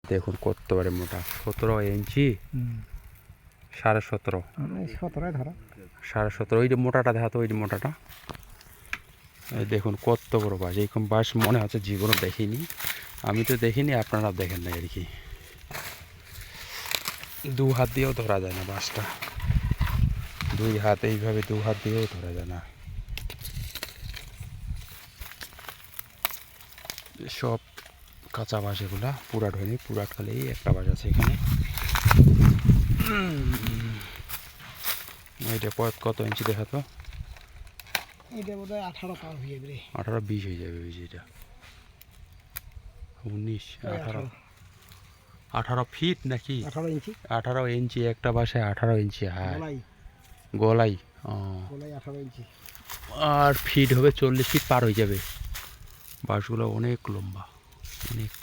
দেখুন কতবারে মোটা, 17 ইঞ্চি, 17.5, 17 ধরো, 17.5। ওই যে মোটাটা দেখা তো, ওই যে মোটাটা, এই দেখুন কত বড় বাঁশ। এইরকম বাঁশ মনে হচ্ছে জীবনও দেখিনি, আমি তো দেখিনি, আপনারা দেখেন না আর কি। 2 হাত দিয়েও ধরা যায় না বাঁশটা, 2 হাত, এইভাবে 2 হাত দিয়েও ধরা যায় না। সব কাঁচা বাঁশ এগুলা, পুরাট হয়নি, পুরাট খালি একটা বাঁশ আছে এখানে। এইটা কত ইঞ্চি দেখা তো? এটা বোধহয় 18 পার হয়ে যাবে রে। 18-20 হয়ে যাবে ওই যেটা, 19, 18 ফিট নাকি? 18 ইঞ্চি 18 ইঞ্চি একটা বাসে, 18 ইঞ্চি হাই গলাই, গলাই। গলাই 18 ইঞ্চি। আর ফিট হবে 40 ফিট পার হয়ে যাবে। বাঁশগুলো অনেক লম্বা, অনেক।